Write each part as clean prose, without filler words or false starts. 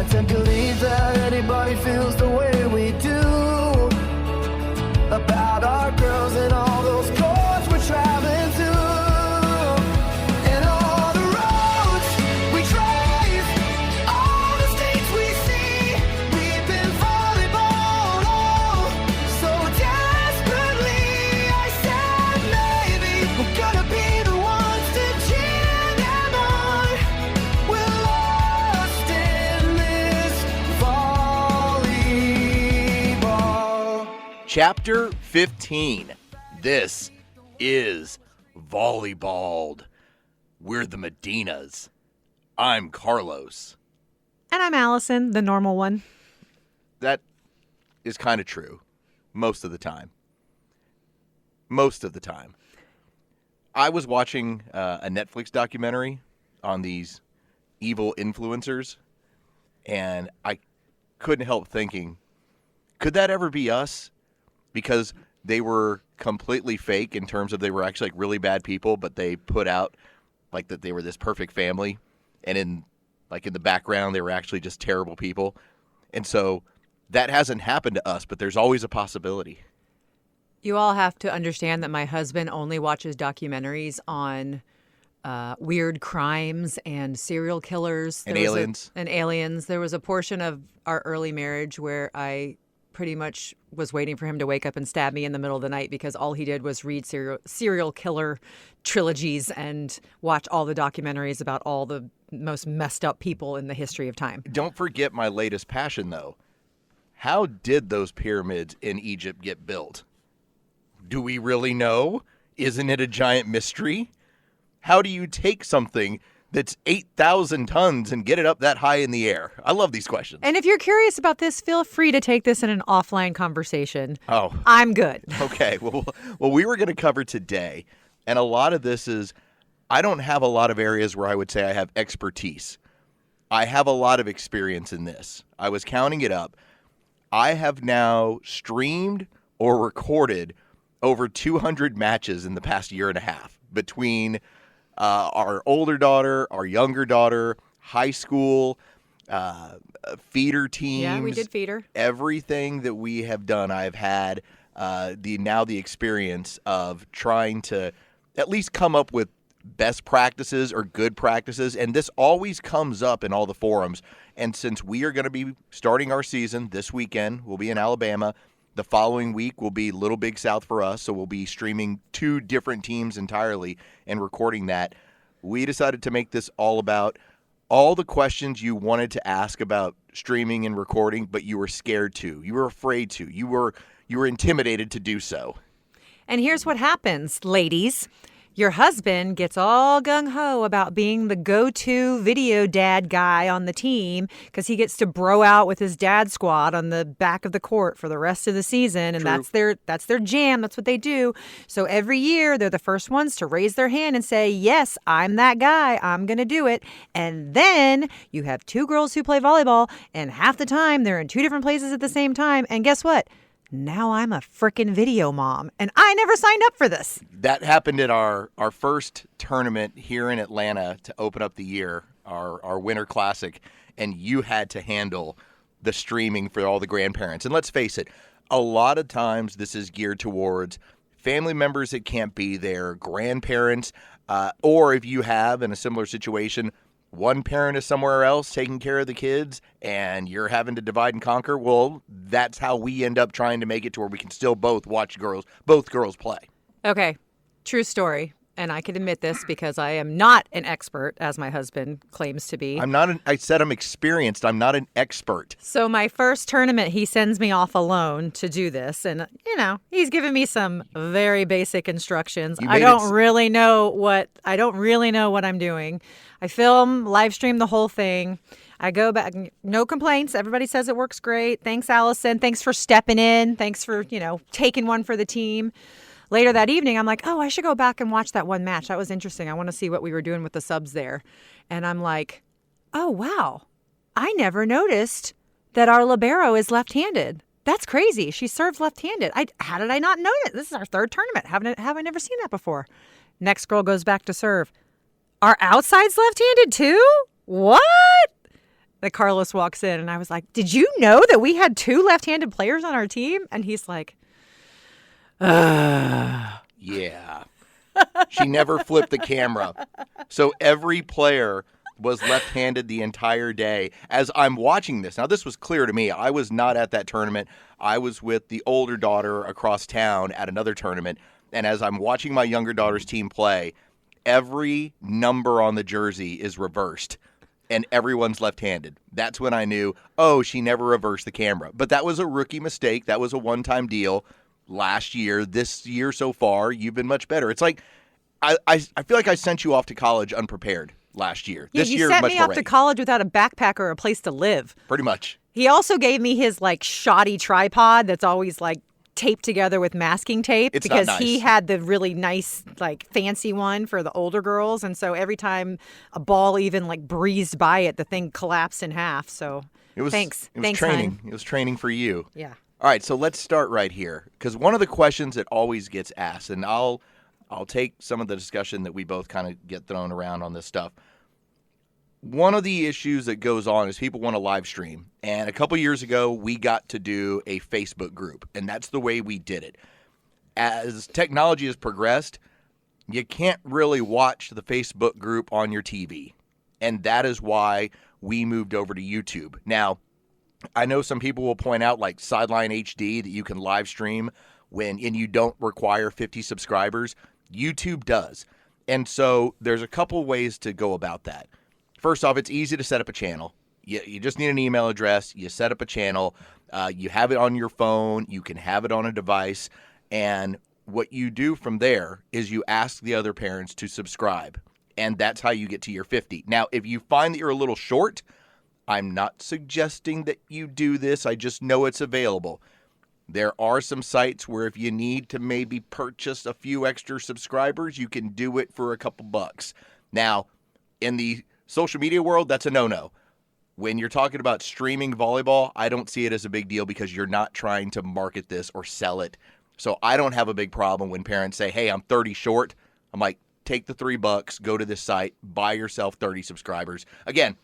I tend to believe that anybody feels the way we do about our girls and all those courts we're traveling to. And all the roads we drive, all the states we see, we've been volleyball'd all so desperately. I said maybe we're gonna be the ones to cheer them on. We're lost in this volleyball. Chapter 15. This is Volleyball'd. We're the Medinas. I'm Carlos. And I'm Allison, the normal one. That is kind of true. Most of the time. Most of the time. I was watching a Netflix documentary on these evil influencers, and I couldn't help thinking, could that ever be us? Because they were completely fake in terms of they were actually like really bad people, but they put out like that they were this perfect family, and in the background they were actually just terrible people. And so that hasn't happened to us, but there's always a possibility. You all have to understand that my husband only watches documentaries on weird crimes and serial killers. And aliens. And aliens. There was a portion of our early marriage where I pretty much was waiting for him to wake up and stab me in the middle of the night because all he did was read serial killer trilogies and watch all the documentaries about all the most messed up people in the history of time. Don't forget my latest passion, though. How did those pyramids in Egypt get built? Do we really know? Isn't it a giant mystery? How do you take something that's 8,000 tons and get it up that high in the air? I love these questions. And if you're curious about this, feel free to take this in an offline conversation. Oh. I'm good. Okay. Well, we were going to cover today, and a lot of this is, I don't have a lot of areas where I would say I have expertise. I have a lot of experience in this. I was counting it up. I have now streamed or recorded over 200 matches in the past year and a half between our older daughter, our younger daughter, high school, feeder teams. Yeah, we did feeder. Everything that we have done, I've had the experience of trying to at least come up with best practices or good practices, and this always comes up in all the forums. And since we are going to be starting our season this weekend, we'll be in Alabama. The following week will be Little Big South for us, so we'll be streaming 2 different teams entirely and recording that. We decided to make this all about all the questions you wanted to ask about streaming and recording, but you were scared to. You were afraid to. You were intimidated to do so. And here's what happens, ladies. Your husband gets all gung-ho about being the go-to video dad guy on the team because he gets to bro out with his dad squad on the back of the court for the rest of the season. And True. that's their jam. That's what they do. So every year they're the first ones to raise their hand and say, yes, I'm that guy. I'm going to do it. And then you have 2 girls who play volleyball, and half the time they're in 2 different places at the same time. And guess what? Now I'm a frickin' video mom, and I never signed up for this. That happened at our first tournament here in Atlanta to open up the year, our Winter Classic, and you had to handle the streaming for all the grandparents. And let's face it, a lot of times this is geared towards family members that can't be there, grandparents, or if you have, in a similar situation, one parent is somewhere else taking care of the kids and you're having to divide and conquer. Well, that's how we end up trying to make it to where we can still both watch both girls play. Okay, true story. And I can admit this because I am not an expert, as my husband claims to be. I said I'm experienced. I'm not an expert. So my first tournament, he sends me off alone to do this. And, he's given me some very basic instructions. I don't really know what I'm doing. I film, live stream the whole thing. I go back, no complaints. Everybody says it works great. Thanks, Allison. Thanks for stepping in. Thanks for, taking one for the team. Later that evening, I'm like, oh, I should go back and watch that one match. That was interesting. I want to see what we were doing with the subs there. And I'm like, oh, wow. I never noticed that our libero is left-handed. That's crazy. She serves left-handed. How did I not know it? This is our 3rd tournament. Have I never seen that before? Next girl goes back to serve. Our outside's left-handed too? What? that Carlos walks in, and I was like, did you know that we had 2 left-handed players on our team? And he's like, Yeah. She never flipped the camera. So every player was left-handed the entire day. As I'm watching this, now this was clear to me. I was not at that tournament. I was with the older daughter across town at another tournament. And as I'm watching my younger daughter's team play, every number on the jersey is reversed and everyone's left-handed. That's when I knew, oh, she never reversed the camera. But that was a rookie mistake. That was a one-time deal last year. This year so far, you've been much better. It's like I feel like I sent you off to college unprepared last year. Yeah, this you year, sent much me more off to ready. college without a backpack or a place to live. Pretty much. He also gave me his like shoddy tripod that's always like taped together with masking tape It's not because nice. he had the really nice like fancy one for the older girls, and so every time a ball even like breezed by it, the thing collapsed in half. So It was thanks. It was Thanks, training. hon. It was training for you. Yeah. All right, so let's start right here because one of the questions that always gets asked, and I'll take some of the discussion that we both kind of get thrown around on this stuff. One of the issues that goes on is people want to live stream. And a couple years ago, we got to do a Facebook group, and that's the way we did it. As technology has progressed, you can't really watch the Facebook group on your TV. And that is why we moved over to YouTube. Now, I know some people will point out like Sideline HD that you can live stream and you don't require 50 subscribers. YouTube does. And so there's a couple ways to go about that. First off, it's easy to set up a channel. You just need an email address. You set up a channel. You have it on your phone. You can have it on a device. And what you do from there is you ask the other parents to subscribe. And that's how you get to your 50. Now, if you find that you're a little short, I'm not suggesting that you do this. I just know it's available. There are some sites where if you need to maybe purchase a few extra subscribers, you can do it for a couple bucks. Now, in the social media world, that's a no-no. When you're talking about streaming volleyball, I don't see it as a big deal because you're not trying to market this or sell it. So I don't have a big problem when parents say, hey, I'm 30 short. I'm like, take the $3, go to this site, buy yourself 30 subscribers. Again,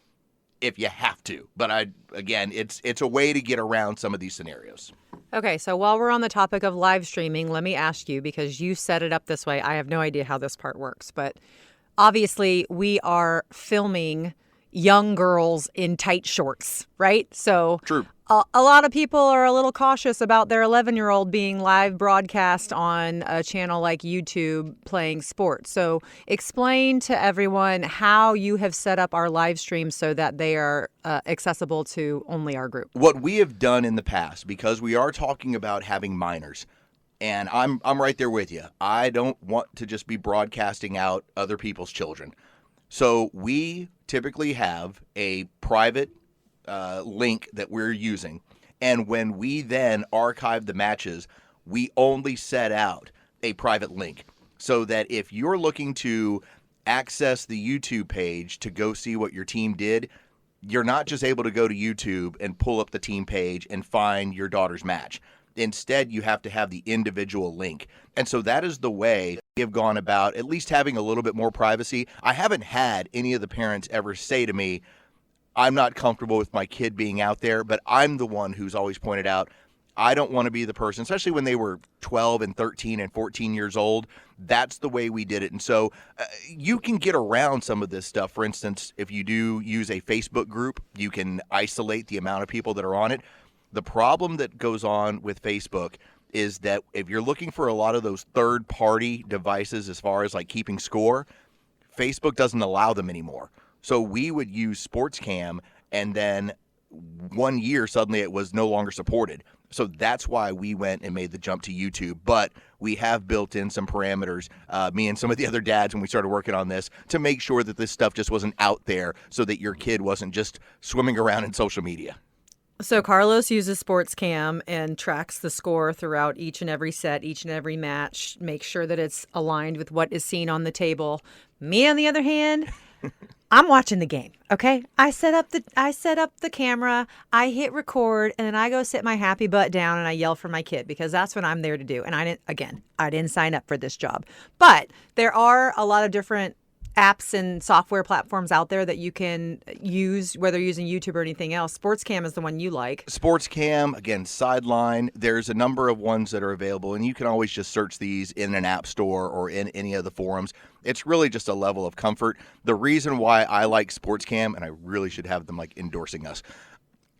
if you have to. But it's a way to get around some of these scenarios. Okay, so while we're on the topic of live streaming, let me ask you, because you set it up this way, I have no idea how this part works, but obviously we are filming young girls in tight shorts, right? So True. A lot of people are a little cautious about their 11-year-old being live broadcast on a channel like YouTube playing sports. So explain to everyone how you have set up our live streams so that they are accessible to only our group. What we have done in the past, because we are talking about having minors, and I'm right there with you. I don't want to just be broadcasting out other people's children. So we typically have a private link that we're using. And when we then archive the matches, we only set out a private link so that if you're looking to access the YouTube page to go see what your team did, you're not just able to go to YouTube and pull up the team page and find your daughter's match. Instead, you have to have the individual link. And so that is the way we have gone about at least having a little bit more privacy. I haven't had any of the parents ever say to me, I'm not comfortable with my kid being out there, but I'm the one who's always pointed out, I don't want to be the person, especially when they were 12 and 13 and 14 years old. That's the way we did it. And so you can get around some of this stuff. For instance, if you do use a Facebook group, you can isolate the amount of people that are on it. The problem that goes on with Facebook is that if you're looking for a lot of those third-party devices as far as like keeping score, Facebook doesn't allow them anymore. So we would use SportsCam, and then 1 year suddenly it was no longer supported. So that's why we went and made the jump to YouTube. But we have built in some parameters, me and some of the other dads when we started working on this, to make sure that this stuff just wasn't out there so that your kid wasn't just swimming around in social media. So Carlos uses SportsCam and tracks the score throughout each and every set, each and every match, make sure that it's aligned with what is seen on the table. Me, on the other hand, I'm watching the game, okay? I set up the camera, I hit record, and then I go sit my happy butt down and I yell for my kid because that's what I'm there to do. And I didn't sign up for this job. But there are a lot of different apps and software platforms out there that you can use, whether you're using YouTube or anything else. SportsCam is the one you like. SportsCam, again, Sideline. There's a number of ones that are available, and you can always just search these in an app store or in any of the forums. It's really just a level of comfort. The reason why I like SportsCam, and I really should have them like endorsing us,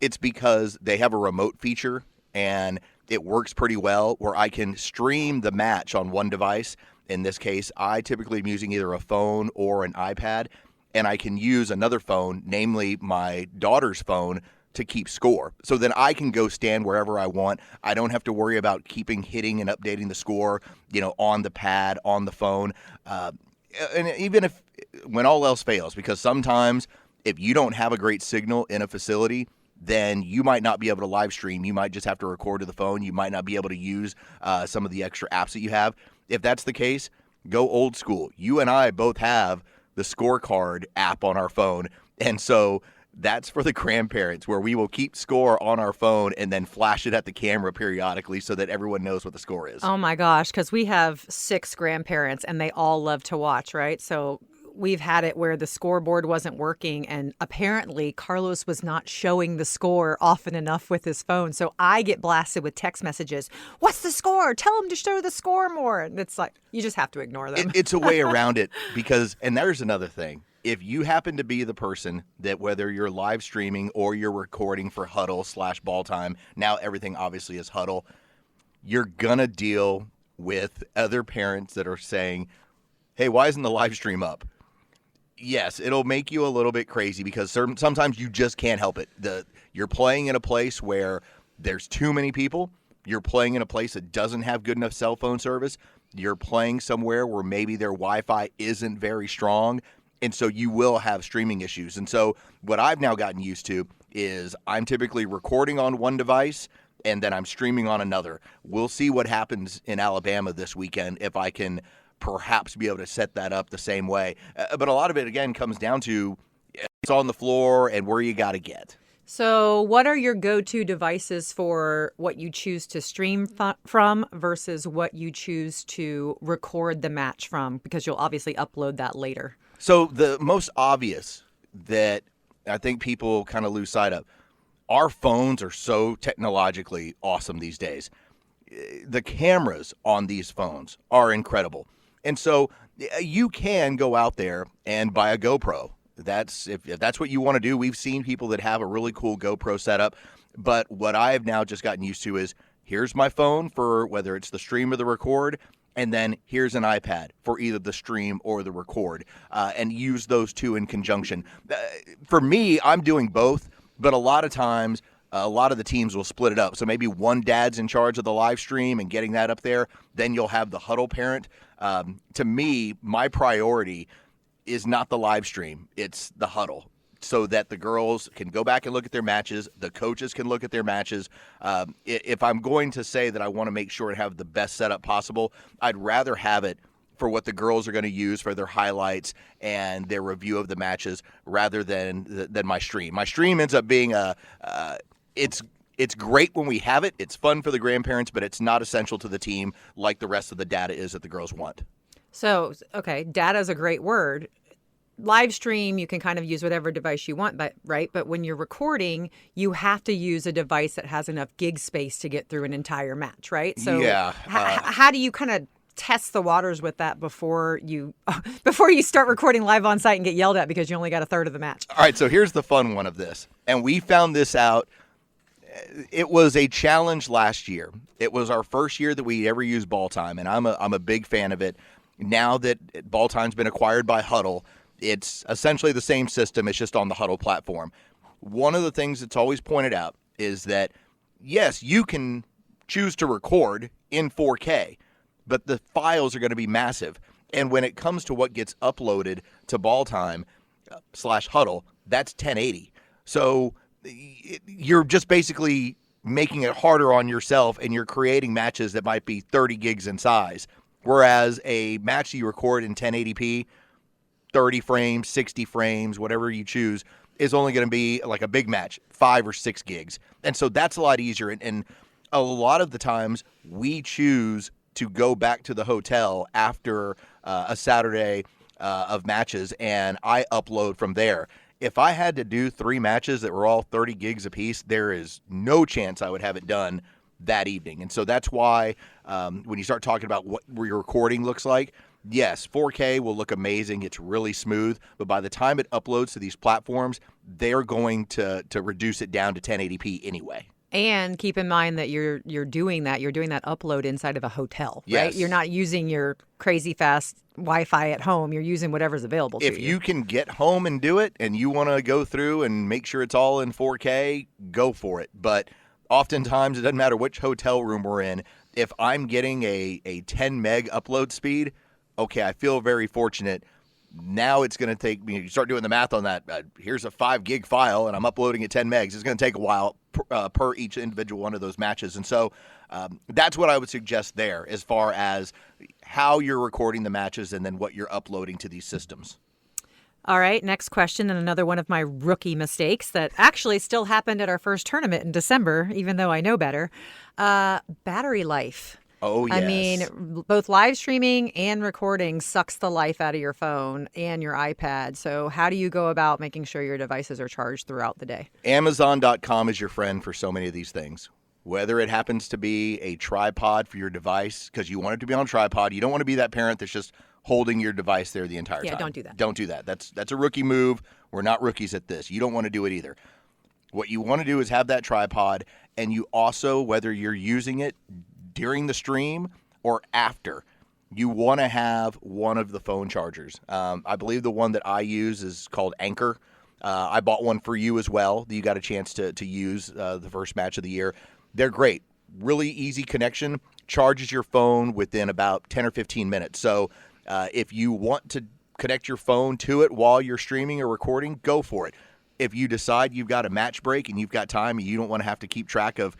it's because they have a remote feature, and it works pretty well where I can stream the match on one device. In this case, I typically am using either a phone or an iPad, and I can use another phone, namely my daughter's phone, to keep score. So then I can go stand wherever I want. I don't have to worry about hitting and updating the score, on the pad, on the phone. And even if, when all else fails, because sometimes if you don't have a great signal in a facility, then you might not be able to live stream. You might just have to record to the phone. You might not be able to use some of the extra apps that you have. If that's the case, go old school. You and I both have the scorecard app on our phone. And so that's for the grandparents, where we will keep score on our phone and then flash it at the camera periodically so that everyone knows what the score is. Oh my gosh, because we have 6 grandparents and they all love to watch, right? So we've had it where the scoreboard wasn't working, and apparently Carlos was not showing the score often enough with his phone. So I get blasted with text messages. What's the score? Tell him to show the score more. And it's like, you just have to ignore them. It's a way around it because, and there's another thing. If you happen to be the person that, whether you're live streaming or you're recording for Huddle/Ball Time, now everything obviously is Huddle, you're going to deal with other parents that are saying, hey, why isn't the live stream up? Yes, it'll make you a little bit crazy because sometimes you just can't help it. You're playing in a place where there's too many people. You're playing in a place that doesn't have good enough cell phone service. You're playing somewhere where maybe their Wi-Fi isn't very strong. And so you will have streaming issues. And so what I've now gotten used to is I'm typically recording on one device and then I'm streaming on another. We'll see what happens in Alabama this weekend if I can perhaps be able to set that up the same way. But a lot of it, again, comes down to it's on the floor and where you got to get. So what are your go-to devices for what you choose to stream from versus what you choose to record the match from? Because you'll obviously upload that later. So the most obvious that I think people kind of lose sight of, our phones are so technologically awesome these days. The cameras on these phones are incredible. And so you can go out there and buy a GoPro. That's if that's what you want to do. We've seen people that have a really cool GoPro setup. But what I have now just gotten used to is here's my phone for whether it's the stream or the record, and then here's an iPad for either the stream or the record, and use those two in conjunction. For me, I'm doing both, but a lot of times a lot of the teams will split it up. So maybe one dad's in charge of the live stream and getting that up there. Then you'll have the huddle parent. To me, my priority is not the live stream. It's the huddle so that the girls can go back and look at their matches. The coaches can look at their matches. If I'm going to say that I want to make sure to have the best setup possible, I'd rather have it for what the girls are going to use for their highlights and their review of the matches rather than my stream. My stream ends up being it's great when we have it. It's fun for the grandparents, but it's not essential to the team like the rest of the data is that the girls want. So, okay, data is a great word. Live stream, you can kind of use whatever device you want, right? But when you're recording, you have to use a device that has enough gig space to get through an entire match, right? So yeah. How do you kind of test the waters with that before you start recording live on site and get yelled at because you only got a third of the match? All right, so here's the fun one of this. And we found this out. It was a challenge last year. It was our first year that we ever used Ball Time, and I'm a big fan of it. Now that Ball Time's been acquired by Huddle, it's essentially the same system. It's just on the Huddle platform. One of the things that's always pointed out is that, yes, you can choose to record in 4K, but the files are going to be massive. And when it comes to what gets uploaded to Ball Time /Huddle, that's 1080. So you're just basically making it harder on yourself, and you're creating matches that might be 30 gigs in size. Whereas a match you record in 1080p, 30 frames, 60 frames, whatever you choose, is only going to be like a big match, 5 or 6 gigs. And so that's a lot easier. And a lot of the times we choose to go back to the hotel after a Saturday of matches, and I upload from there. If I had to do 3 matches that were all 30 gigs apiece, there is no chance I would have it done that evening. And so that's why when you start talking about what your recording looks like, yes, 4K will look amazing. It's really smooth. But by the time it uploads to these platforms, they're going to reduce it down to 1080p anyway. And keep in mind that you're doing that upload inside of a hotel, right? Yes. You're not using your crazy fast Wi-Fi at home. You're using whatever's available to you. If you can get home and do it, and you want to go through and make sure it's all in 4K, go for it. But oftentimes, it doesn't matter which hotel room we're in. If I'm getting a 10 meg upload speed, okay, I feel very fortunate. Now it's going to take me, you start doing the math on that. Here's a 5 gig file, and I'm uploading at 10 megs. It's going to take a while per each individual one of those matches. And so that's what I would suggest there as far as how you're recording the matches and then what you're uploading to these systems. All right, next question, and another one of my rookie mistakes that actually still happened at our first tournament in December, even though I know better. Battery life. Oh, yes. I mean, both live streaming and recording sucks the life out of your phone and your iPad. So how do you go about making sure your devices are charged throughout the day? Amazon.com is your friend for so many of these things. Whether it happens to be a tripod for your device, because you want it to be on a tripod. You don't want to be that parent that's just holding your device there the entire time. Yeah, don't do that. Don't do that. That's a rookie move. We're not rookies at this. You don't want to do it either. What you want to do is have that tripod, and you also, whether you're using it during the stream or after, you want to have one of the phone chargers. I believe the one that I use is called Anchor. I bought one for you as well that you got a chance to use the first match of the year. They're great. Really easy connection. Charges your phone within about 10 or 15 minutes. So if you want to connect your phone to it while you're streaming or recording, go for it. If you decide you've got a match break and you've got time and you don't want to have to keep track of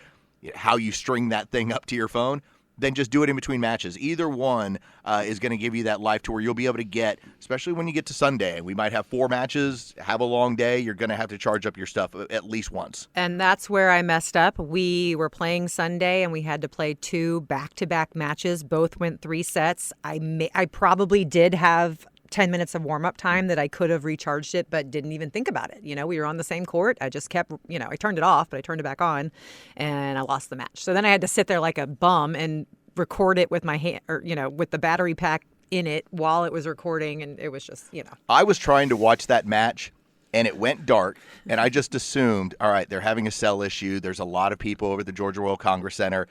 how you string that thing up to your phone, then just do it in between matches. Either one is going to give you that life to where you'll be able to get, especially when you get to Sunday. We might have 4 matches, have a long day. You're going to have to charge up your stuff at least once. And that's where I messed up. We were playing Sunday, and we had to play 2 back-to-back matches. Both went 3 sets. I probably did have 10 minutes of warm-up time that I could have recharged it, but didn't even think about it. We were on the same court. I just kept, I turned it off, but I turned it back on, and I lost the match. So then I had to sit there like a bum and record it with my hand, or, with the battery pack in it while it was recording, and it was just, I was trying to watch that match, and it went dark, and I just assumed, all right, they're having a cell issue. There's a lot of people over at the Georgia World Congress Center,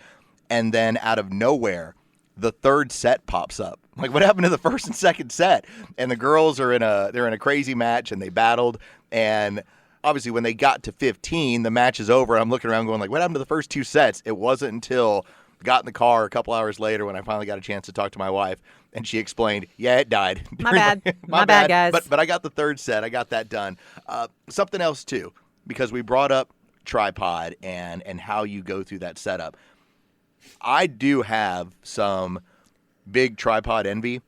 and then out of nowhere, the third set pops up. Like, what happened to the first and second set? And the girls are they're in a crazy match, and they battled. And obviously, when they got to 15, the match is over. I'm looking around, going like, what happened to the first 2 sets? It wasn't until I got in the car a couple hours later when I finally got a chance to talk to my wife, and she explained, "Yeah, it died." My bad, my bad, guys. But I got the third set. I got that done. Something else too, because we brought up tripod and how you go through that setup. I do have some big tripod envy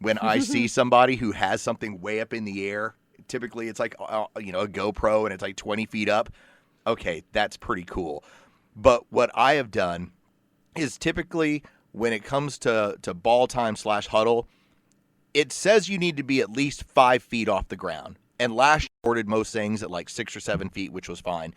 when I see somebody who has something way up in the air. Typically, it's like a GoPro, and it's like 20 feet up. Okay, that's pretty cool. But what I have done is typically when it comes to ball time / huddle, it says you need to be at least 5 feet off the ground. And last year I recorded most things at like 6 or 7 feet, which was fine.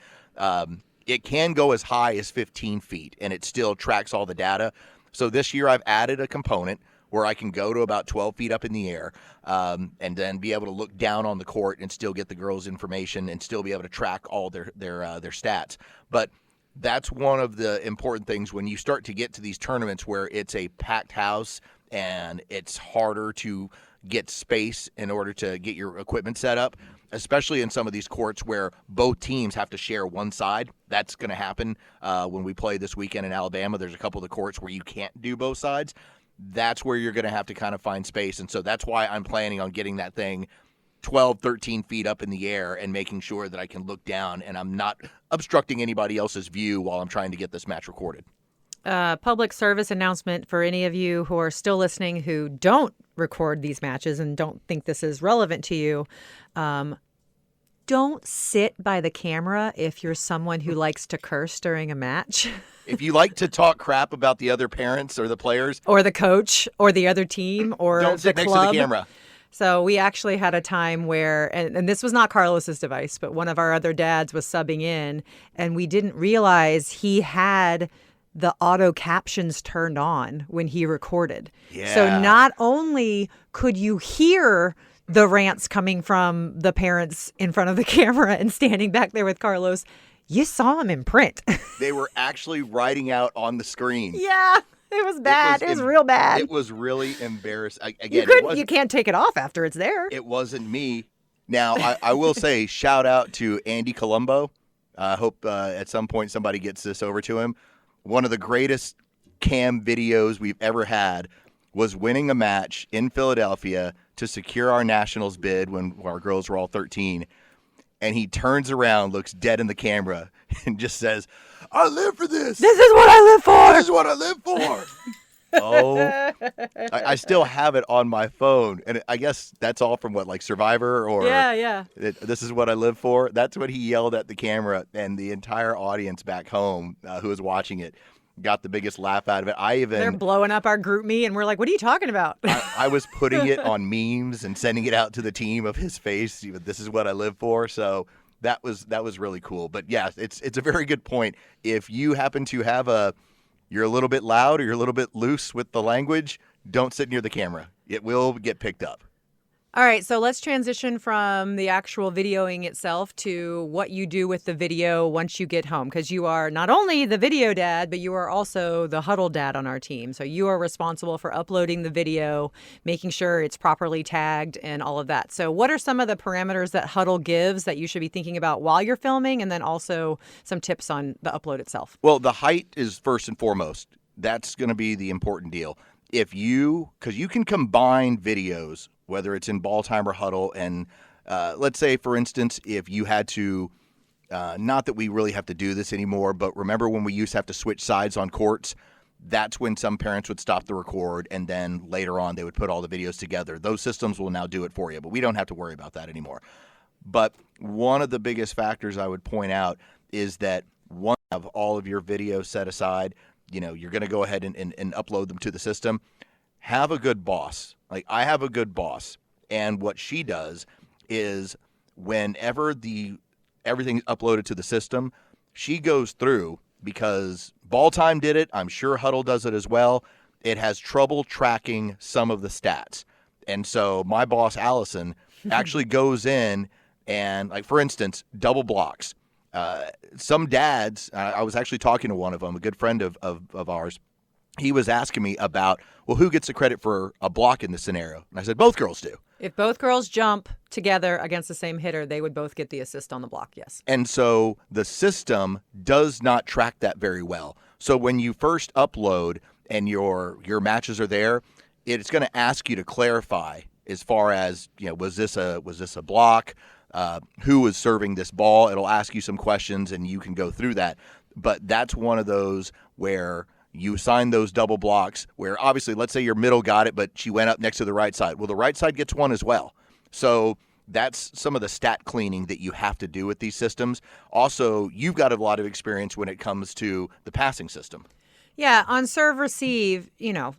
It can go as high as 15 feet, and it still tracks all the data. So this year I've added a component where I can go to about 12 feet up in the air and then be able to look down on the court and still get the girls' information and still be able to track all their stats. But that's one of the important things when you start to get to these tournaments where it's a packed house and it's harder to get space in order to get your equipment set up, especially in some of these courts where both teams have to share one side. That's going to happen when we play this weekend in Alabama. There's a couple of the courts where you can't do both sides. That's where you're going to have to kind of find space. And so that's why I'm planning on getting that thing 12, 13 feet up in the air and making sure that I can look down and I'm not obstructing anybody else's view while I'm trying to get this match recorded. Public service announcement for any of you who are still listening who don't record these matches and don't think this is relevant to you. Don't sit by the camera if you're someone who likes to curse during a match. If you like to talk crap about the other parents or the players. Or the coach or the other team or don't sit the next club. to the camera. So we actually had a time where, and this was not Carlos's device, but one of our other dads was subbing in, and we didn't realize he had the auto captions turned on when he recorded. Yeah. So not only could you hear the rants coming from the parents in front of the camera and standing back there with Carlos, you saw him in print. They were actually writing out on the screen. Yeah. It was bad. It was real bad. It was really embarrassing. Again, you can't take it off after it's there. It wasn't me. Now, I will say, shout out to Andy Colombo. I hope at some point somebody gets this over to him. One of the greatest cam videos we've ever had was winning a match in Philadelphia to secure our nationals bid when our girls were all 13. And he turns around, looks dead in the camera, and just says, I live for this. This is what I live for. This is what I live for. Oh, I still have it on my phone. And I guess that's all from what, like Survivor or Yeah. This is what I live for. That's what he yelled at the camera, and the entire audience back home who was watching it got the biggest laugh out of it. They're blowing up our group me, and we're like, what are you talking about? I was putting it on memes and sending it out to the team of his face. This is what I live for. So that was really cool. But yeah, it's a very good point. If you happen to have you're a little bit loud or you're a little bit loose with the language, don't sit near the camera. It will get picked up. All right, so let's transition from the actual videoing itself to what you do with the video once you get home, because you are not only the video dad, but you are also the huddle dad on our team. So you are responsible for uploading the video, making sure it's properly tagged and all of that. So what are some of the parameters that Huddle gives that you should be thinking about while you're filming, and then also some tips on the upload itself? Well, the height is first and foremost. That's going to be the important deal. Because you can combine videos, whether it's in ball time or huddle, and let's say, for instance, if you had to, not that we really have to do this anymore, but remember when we used to have to switch sides on courts? That's when some parents would stop the record, and then later on they would put all the videos together. Those systems will now do it for you, but we don't have to worry about that anymore. But one of the biggest factors I would point out is that one of all of your videos set aside, you're going to go ahead and upload them to the system. Have a good boss. Like, I have a good boss, and what she does is whenever everything's uploaded to the system, she goes through, because Ball Time did it, I'm sure Huddle does it as well. It has trouble tracking some of the stats. And so my boss, Allison, actually goes in and, like, for instance, double blocks. Some dads, I was actually talking to one of them, a good friend of ours. He was asking me about, well, who gets the credit for a block in this scenario? And I said, both girls do. If both girls jump together against the same hitter, they would both get the assist on the block, yes. And so the system does not track that very well. So when you first upload and your matches are there, it's going to ask you to clarify as far as, was this a block? Who was serving this ball? It'll ask you some questions, and you can go through that. But that's one of those where you assign those double blocks where, obviously, let's say your middle got it, but she went up next to the right side. Well, the right side gets one as well. So that's some of the stat cleaning that you have to do with these systems. Also, you've got a lot of experience when it comes to the passing system. Yeah, on serve receive,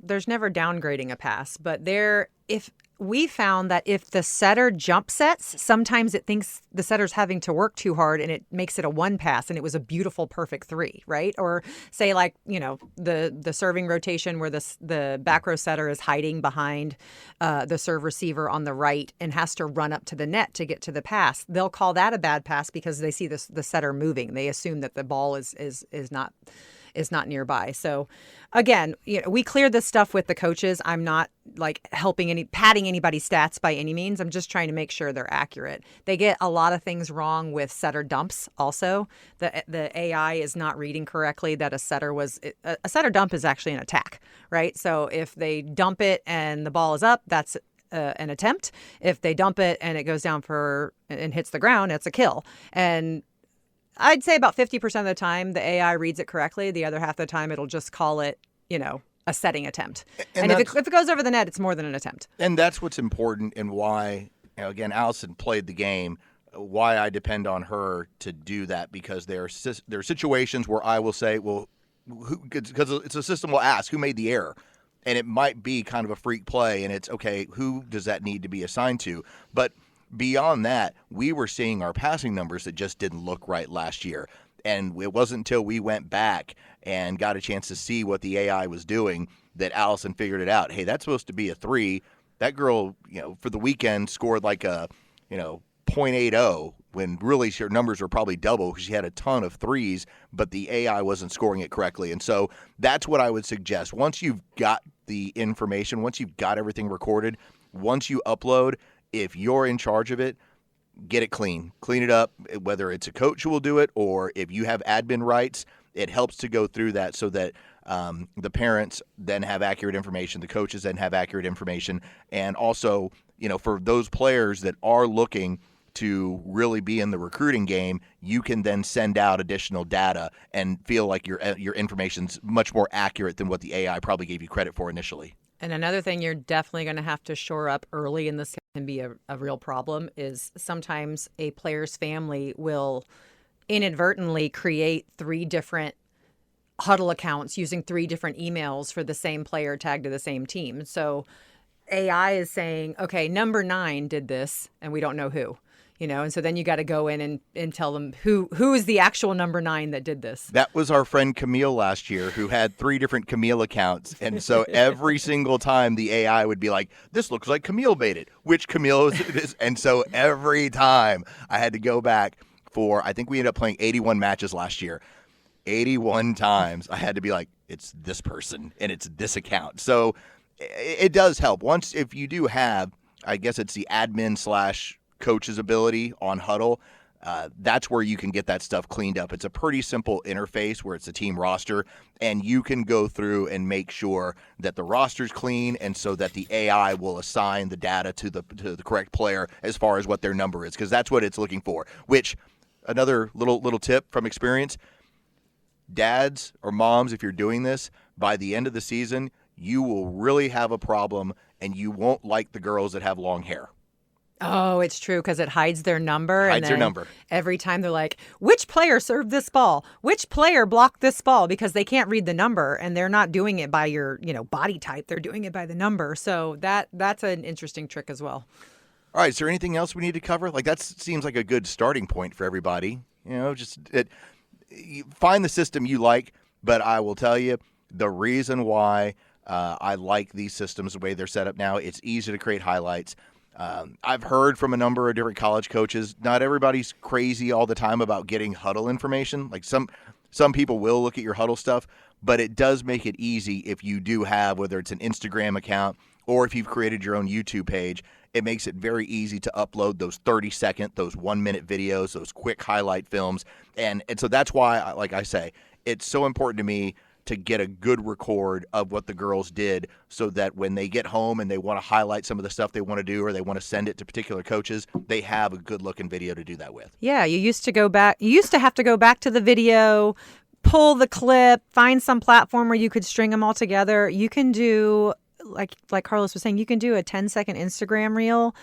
there's never downgrading a pass, but we found that if the setter jump sets, sometimes it thinks the setter's having to work too hard, and it makes it a one pass, and it was a beautiful, perfect 3, right? Or say, like, the serving rotation where the back row setter is hiding behind the serve receiver on the right and has to run up to the net to get to the pass. They'll call that a bad pass because they see the setter moving. They assume that the ball is not nearby. So again, we cleared this stuff with the coaches. I'm not like padding anybody's stats by any means. I'm just trying to make sure they're accurate. They get a lot of things wrong with setter dumps also. The AI is not reading correctly that a setter dump is actually an attack, right? So if they dump it and the ball is up, that's an attempt. If they dump it and it goes down and hits the ground, it's a kill. And I'd say about 50% of the time, the AI reads it correctly. The other half of the time, it'll just call it, a setting attempt. And if it goes over the net, it's more than an attempt. And that's what's important, and why, again, Allison played the game, why I depend on her to do that, because there are situations where I will say, well, because it's a system will ask, who made the error? and it might be kind of a freak play, and it's okay, who does that need to be assigned to? But beyond that, we were seeing our passing numbers that just didn't look right last year. And it wasn't until we went back and got a chance to see what the AI was doing that Allison figured it out. Hey, that's supposed to be a 3. That girl, for the weekend scored like a, .80 when really her numbers were probably double because she had a ton of 3s, but the AI wasn't scoring it correctly. And so that's what I would suggest. Once you've got the information, once you've got everything recorded, once you upload, if you're in charge of it, get it clean. Clean it up, whether it's a coach who will do it or if you have admin rights, it helps to go through that so that the parents then have accurate information, the coaches then have accurate information, and also, for those players that are looking to really be in the recruiting game, you can then send out additional data and feel like your information's much more accurate than what the AI probably gave you credit for initially. And another thing you're definitely going to have to shore up early, and this can be a real problem, is sometimes a player's family will inadvertently create 3 different huddle accounts using 3 different emails for the same player tagged to the same team. So AI is saying, okay, number 9 did this, and we don't know who. And so then you got to go in and tell them who is the actual number 9 that did this. That was our friend Camille last year, who had 3 different Camille accounts. And so every single time the AI would be like, this looks like Camille made it. Which Camille is this? And so every time I had to go back for, I think we ended up playing 81 matches last year. 81 times I had to be like, it's this person and it's this account. So it does help. Once, if you do have, I guess it's the admin / coach's ability on Huddle, that's where you can get that stuff cleaned up. It's a pretty simple interface where it's a team roster, and you can go through and make sure that the roster's clean, and so that the AI will assign the data to the correct player as far as what their number is, because that's what it's looking for. Which, another little tip from experience, dads or moms, if you're doing this, by the end of the season, you will really have a problem, and you won't like the girls that have long hair. Oh, it's true, because it hides their number. Hides their number. Every time they're like, which player served this ball? Which player blocked this ball? Because they can't read the number, and they're not doing it by your, body type. They're doing it by the number. So that's an interesting trick as well. All right, is there anything else we need to cover? Like, that seems like a good starting point for everybody. You find the system you like, but I will tell you, the reason why I like these systems the way they're set up now, it's easy to create highlights. I've heard from a number of different college coaches, not everybody's crazy all the time about getting Huddle information. Like some people will look at your Huddle stuff, but it does make it easy if you do have, whether it's an Instagram account or if you've created your own YouTube page, it makes it very easy to upload those 30-second, those 1-minute videos, those quick highlight films. And so that's why, like I say, it's so important to me to get a good record of what the girls did, so that when they get home and they want to highlight some of the stuff they want to do, or they want to send it to particular coaches, they have a good looking video to do that with. Yeah, you used to have to go back to the video, pull the clip, find some platform where you could string them all together. You can do, like Carlos was saying, you can do a 10-second Instagram reel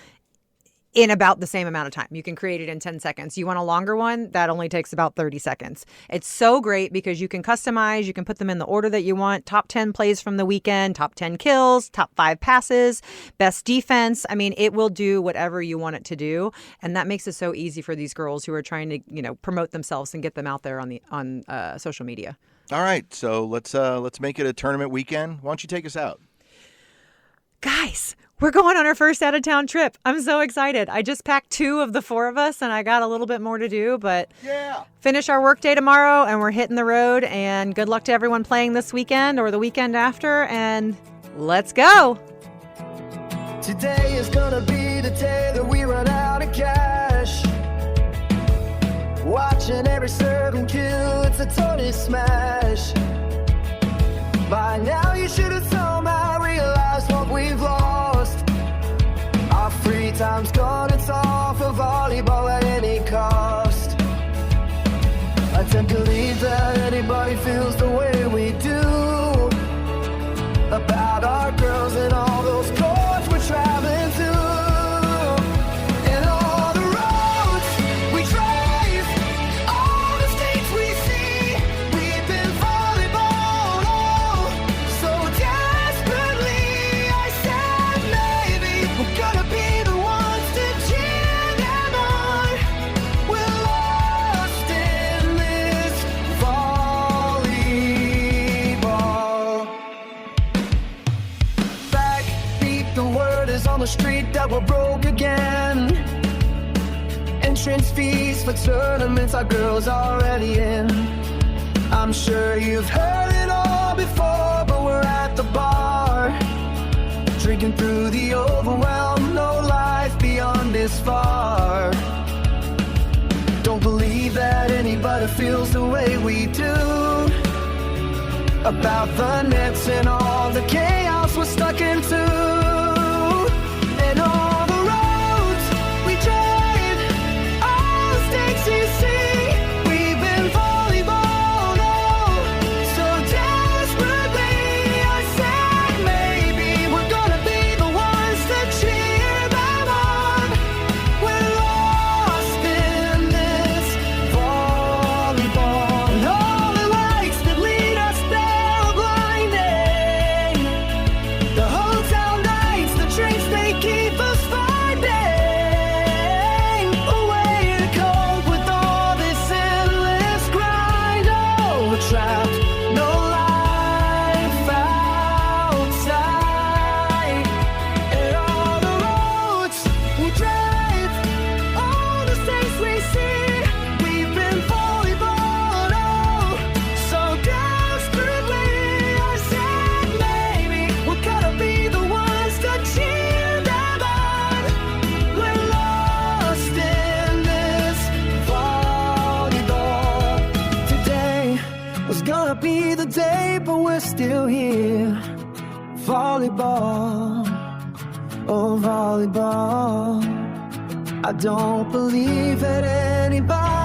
in about the same amount of time. You can create it in 10 seconds. You want a longer one? That only takes about 30 seconds. It's so great because you can customize, you can put them in the order that you want. Top 10 plays from the weekend, top 10 kills, top 5 passes, best defense. I mean, it will do whatever you want it to do. And that makes it so easy for these girls who are trying to, promote themselves and get them out there on social media. All right. So let's make it a tournament weekend. Why don't you take us out? Guys, we're going on our first out-of-town trip. I'm so excited. I just packed 2 of the 4 of us, and I got a little bit more to do, but finish our work day tomorrow, and we're hitting the road, and good luck to everyone playing this weekend or the weekend after, and let's go. Today is gonna be the day that we run out of cash. Watching every serve and kill, it's a total smash. By now you should have somehow realized what we've lost. Our free time's gone, it's all for volleyball at any cost. I tend to believe that anybody feels the way we do about our girls and all those courts we're traveling to. And all the roads we drive, all the states we see, we've been volleyballed, oh, so desperately. for tournaments our girls already in. I'm sure you've heard it all before, but we're at the bar, drinking through the overwhelm. No life beyond this far. Don't believe that anybody feels the way we do about the nets and all the chaos we're stuck into, and all the roads we drive, all the stakes you see. We've been volleyballed, oh, so desperately. I said maybe we're gonna be the ones to cheer them on. We're lost in this volleyball, and all the lights that lead us there are blinding. The hotel nights, the drinks, they keep us finding a way to cope with all this endless grind. Oh, we're trapped, no life outside. And all the roads we drive, all the things we see. We've been volleyballed, oh, so desperately. I said maybe we're gonna be the ones to cheer them on. We're lost in this volleyball. Today was gonna be the day, but we're still here. Volleyball, oh volleyball. I don't believe that anybody